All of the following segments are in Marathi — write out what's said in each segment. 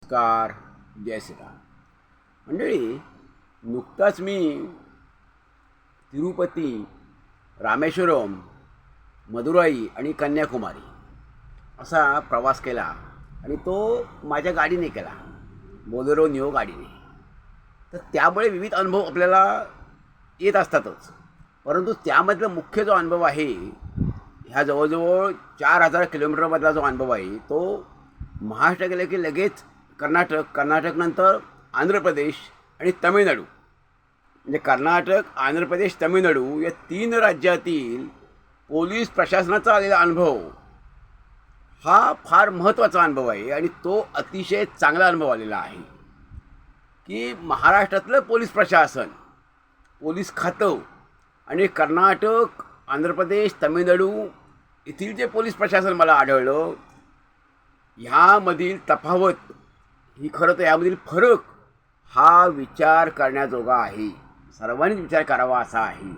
नमस्कार. जय श्रीराम. मंडळी, नुकताच मी तिरुपती, रामेश्वरम, मदुराई आणि कन्याकुमारी असा प्रवास केला आणि तो माझ्या गाडीने केला, बोलेरो निओ गाडीने. तर त्यामुळे विविध अनुभव आपल्याला येत असतातच, परंतु त्यामधला मुख्य जो अनुभव आहे, ह्या जवळजवळ 4000 किलोमीटरमधला जो अनुभव आहे, तो महाराष्ट्र गेले की लगेच कर्नाटकनंतर आंध्र प्रदेश आणि तमिळनाडू. म्हणजे कर्नाटक, आंध्र प्रदेश, तमिळनाडू या 3 राज्यातील पोलीस प्रशासनाचा आलेला अनुभव हा फार महत्त्वाचा अनुभव आहे आणि तो अतिशय चांगला अनुभव आलेला आहे की महाराष्ट्रातलं पोलीस प्रशासन, पोलीस खातं आणि कर्नाटक, आंध्र प्रदेश, तमिळनाडू येथील जे पोलीस प्रशासन मला आढळलं, ह्यामधील तफावत ही खरं तर यामधील फरक हा विचार करण्याजोगा आहे. सर्वांनीच विचार करावा असा आहे.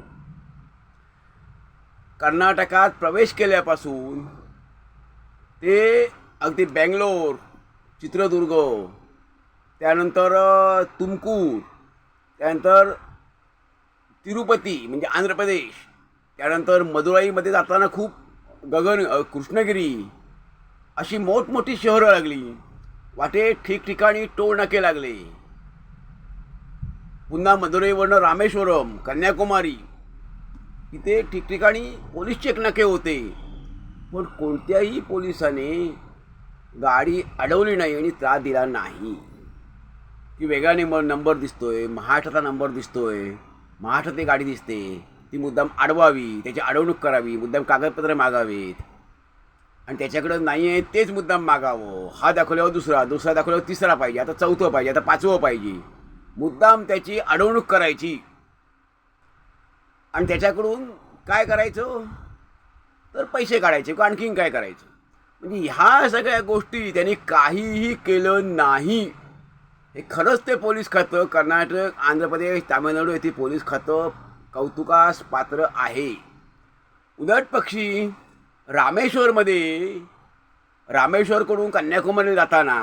कर्नाटकात प्रवेश केल्यापासून ते अगदी बेंगलोर, चित्रदुर्ग, त्यानंतर तुमकूर, त्यानंतर तिरुपती म्हणजे आंध्र प्रदेश, त्यानंतर मदुराईमध्ये जाताना खूप कृष्णगिरी अशी मोठमोठी शहरं लागली. वाटेत ठिकठिकाणी टोल नाके लागले. पुन्हा मदुराईवरनं रामेश्वरम, कन्याकुमारी इथे ठिकठिकाणी पोलीस चेक नाके होते, पण कोणत्याही पोलिसाने गाडी अडवली नाही आणि त्रास दिला नाही. की वेगाने नंबर दिसतोय, महाराष्ट्राचा नंबर दिसतोय, महाराष्ट्रातली गाडी दिसते, ती मुद्दाम अडवावी, त्याची अडवणूक करावी, मुद्दाम कागदपत्र मागावीत आणि त्याच्याकडं नाही आहे तेच मुद्दाम मागावं. हा दाखवल्यावर दुसरा दाखवल्यावर तिसरा पाहिजे, आता चौथं पाहिजे, आता 5वं पाहिजे. मुद्दाम त्याची अडवणूक करायची आणि त्याच्याकडून काय करायचं तर पैसे काढायचे का आणखीन काय करायचं. म्हणजे ह्या सगळ्या गोष्टी त्यांनी काहीही केलं नाही. हे खरंच ते पोलीस खातं, कर्नाटक, आंध्र प्रदेश, तामिळनाडू येथील पोलीस खातं कौतुकास पात्र आहे. उलट पक्षी रामेश्वरकडून कन्याकुमारी जाताना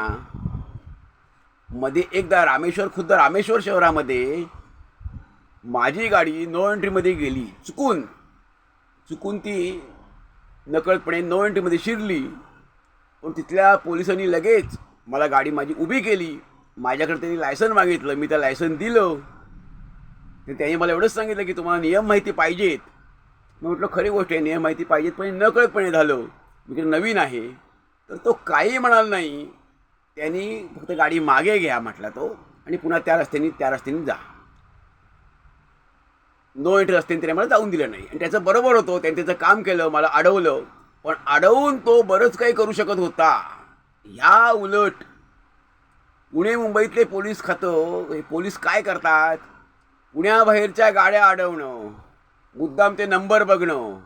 मध्ये एकदा रामेश्वर शहरामध्ये माझी गाडी नो एंट्रीमध्ये गेली. चुकून ती नकळतपणे नो एंट्रीमध्ये शिरली. पण तिथल्या पोलिसांनी लगेच मला गाडी माझी उभी केली. माझ्याकडे त्यांनी लायसन मागितलं, मी त्या लायसन दिलं. त्यांनी मला एवढंच सांगितलं की तुम्हाला नियम माहिती पाहिजेत. मी म्हटलं खरी गोष्ट आहे, नियम माहिती पाहिजेत, पण नकळतपणे झालं, मी नवीन आहे. तर तो काही म्हणाला नाही. त्यांनी फक्त गाडी मागे घ्या म्हटला तो आणि पुन्हा त्या रस्त्याने जा. नो एंट्री रस्त्याने त्याने मला जाऊन दिलं नाही आणि त्याचं बरोबर होतं. त्यांनी त्याचं काम केलं, मला अडवलं, पण अडवून तो बरंच काही करू शकत होता. ह्या उलट पुणे मुंबईतले पोलीस खातं, हे पोलीस काय करतात, पुण्याबाहेरच्या गाड्या अडवणं, मुद्दाम ते नंबर बघणं,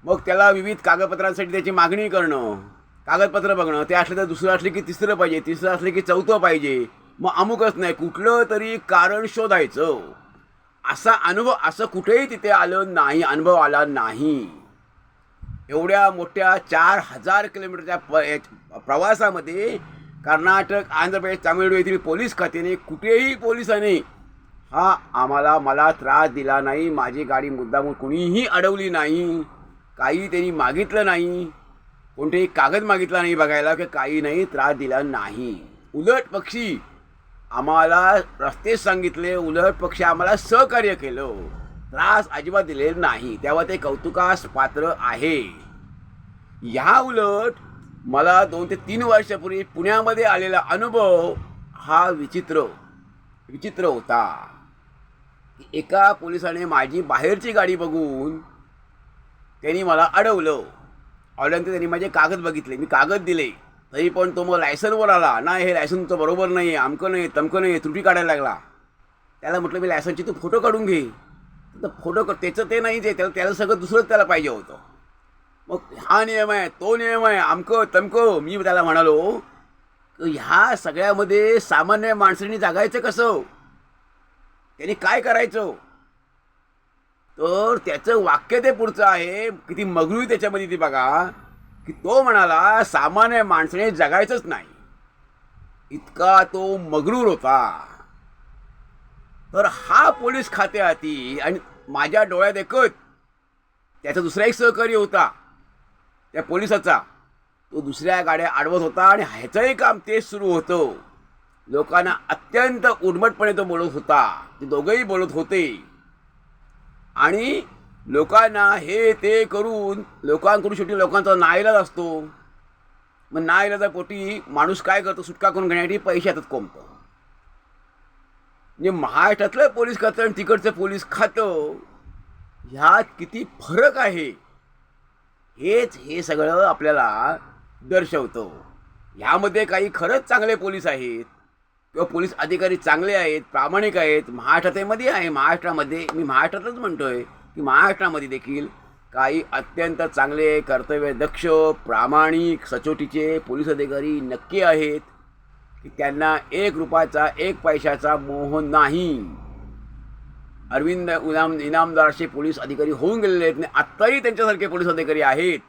मग त्याला विविध कागदपत्रांसाठी त्याची मागणी करणं, कागदपत्र बघणं, ते असलं तर दुसरं असले की तिसरं पाहिजे, तिसरं असले की चौथं पाहिजे, मग अमुकच नाही, कुठलं तरी कारण शोधायचं. असा अनुभव असं कुठेही तिथे आलं नाही, अनुभव आला नाही. एवढ्या मोठ्या 4000 किलोमीटरच्या प्रवासामध्ये कर्नाटक, आंध्र प्रदेश, तामिळनाडू येथील पोलीस खात्याने कुठेही पोलिसांनी मला त्रास दिला नाही. माझी गाडी मुद्दाम कुणीही अडवली नाही, काही त्यांनी मागितलं नाही, कोणतेही कागद मागितला नाही बघायला, की काही नाही, त्रास दिला नाही. उलट पक्षी आम्हाला रस्ते सांगितले, उलट पक्षी आम्हाला सहकार्य केलं, त्रास अजिबात दिलेला नाही. तेव्हा ते कौतुकास पात्र आहे. ह्या उलट मला 2 ते 3 वर्षापूर्वी पुण्यामध्ये आलेला अनुभव हा विचित्र होता. एका पोलिसाने माझी बाहेरची गाडी बघून त्यांनी मला अडवल्यानंतर त्यांनी माझे कागद बघितले, मी कागद दिले, तरी पण तो मग लायसनवर आला. नाही, हे लायसन तुमचं बरोबर नाही आहे, अमकं नाही, तमकं नाही, त्रुटी काढायला लागला. त्याला म्हटलं मी लायसनची तू फोटो काढून घे. तर फोटो त्याचं ते नाही, त्याला सगळं दुसरंच त्याला पाहिजे होतं. मग हा नियम आहे, तो नियम आहे, अमकं तमकं. मी त्याला म्हणालो ह्या सगळ्यामध्ये सामान्य माणसांनी जगायचं कसं, त्यांनी काय करायचं. तर त्याचं वाक्य ते पुढचं आहे, किती मगरूई त्याच्यामध्ये ती बघा, की तो म्हणाला सामान्य माणसाने जगायचंच नाही, इतका तो मगरूर होता. तर हा पोलीस खात्याहाती आणि माझ्या डोळ्यात एकच त्याचा दुसरा एक सहकारी होता त्या पोलिसाचा. तो दुसऱ्या गाड्या अडवत होता आणि ह्याचंही काम तेच सुरू होतं. लोकांना अत्यंत उर्मटपणे तो बोलत होता. ते दोघंही बोलत होते आणि लोकांना हे ते करून लोकांकडून शेवटी लोकांचा नाईलाज असतो. मग नाईलाजा पोटी माणूस काय करतो, सुटका करून घेण्यासाठी पैसे हातात कोंबतो. म्हणजे महाराष्ट्रातलं पोलीस खातं आणि तिकडचं पोलीस खातं ह्यात किती फरक आहे हेच हे सगळं आपल्याला दर्शवतं. ह्यामध्ये काही खरंच चांगले पोलीस आहेत किंवा पोलीस अधिकारी चांगले आहेत, प्रामाणिक आहेत. महाराष्ट्रामध्ये आहे, महाराष्ट्रामध्ये मी महाराष्ट्रातच म्हणतोय की महाराष्ट्रामध्ये देखील काही अत्यंत चांगले कर्तव्यदक्ष प्रामाणिक सचोटीचे पोलीस अधिकारी नक्की आहेत की त्यांना 1 रुपयाचा 1 पैशाचा मोह नाही. अरविंद इनामदार असे पोलीस अधिकारी होऊन गेलेले आहेत. आत्ताही त्यांच्यासारखे पोलीस अधिकारी आहेत.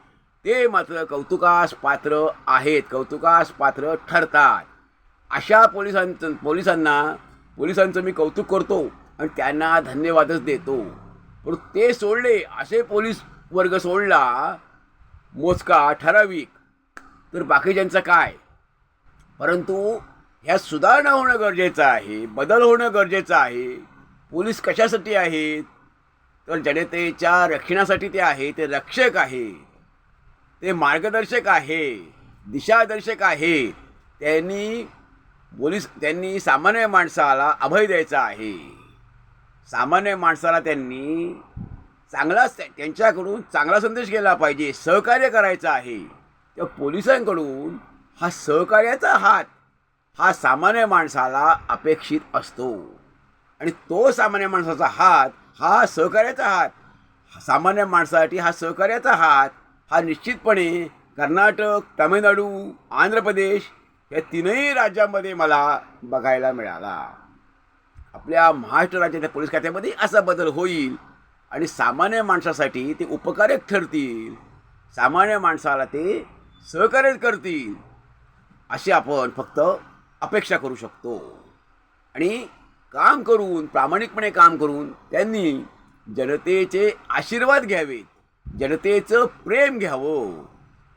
ते मात्र कौतुकास पात्र आहेत, कौतुकास पात्र ठरतात. अशा पोलिसांचं मी कौतुक करतो आणि त्यांना धन्यवादच देतो. पण ते सोडले, असे पोलीस वर्ग सोडला मोजका ठराविक, तर बाकीच्यांचं काय. परंतु ह्यात सुधारणा होणं गरजेचं आहे, बदल होणं गरजेचं आहे. पोलीस कशासाठी आहेत तर जनतेच्या रक्षणासाठी ते आहे. ते रक्षक आहे, ते मार्गदर्शक आहे, दिशादर्शक आहे. त्यांनी सामान्य माणसाला अभय द्यायचा आहे. सामान्य माणसाला त्यांनी त्यांच्याकडून चांगला संदेश गेला पाहिजे, सहकार्य करायचं आहे. त्या पोलिसांकडून हा सहकार्याचा हात हा सामान्य माणसाला अपेक्षित असतो. आणि तो सामान्य माणसाचा हात हा सहकार्याचा हात, सामान्य माणसासाठी हा सहकार्याचा हात हा निश्चितपणे कर्नाटक, तामिळनाडू, आंध्र प्रदेश या 3ही राज्यांमध्ये मला बघायला मिळाला. आपल्या महाराष्ट्र राज्याच्या पोलीस खात्यामध्ये असा बदल होईल आणि सामान्य माणसासाठी ते उपकारक ठरतील, सामान्य माणसाला ते सहकार्य करतील अशी आपण फक्त अपेक्षा करू शकतो. आणि काम करून, प्रामाणिकपणे काम करून त्यांनी जनतेचे आशीर्वाद घ्यावेत, जनतेचं प्रेम घ्यावं.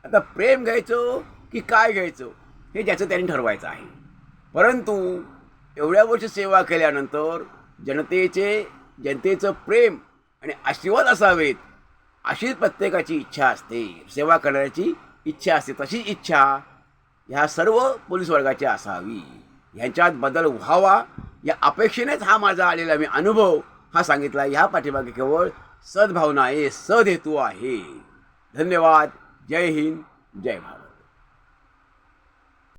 आता प्रेम घ्यायचं की काय घ्यायचं हे ज्याचं त्यांनी ठरवायचं आहे. परंतु एवढ्या वर्ष सेवा केल्यानंतर जनतेचं प्रेम आणि आशीर्वाद असावेत अशीच प्रत्येकाची इच्छा असते. सेवा करण्याची इच्छा असते, तशी इच्छा ह्या सर्व पोलीस वर्गाची असावी. ह्यांच्यात बदल व्हावा या अपेक्षेनेच हा माझा आलेला मी अनुभव हा सांगितला. ह्या पाठीमागे केवळ सद्भावना आहे, सदहेतू आहे. धन्यवाद. जय हिंद, जय भारत.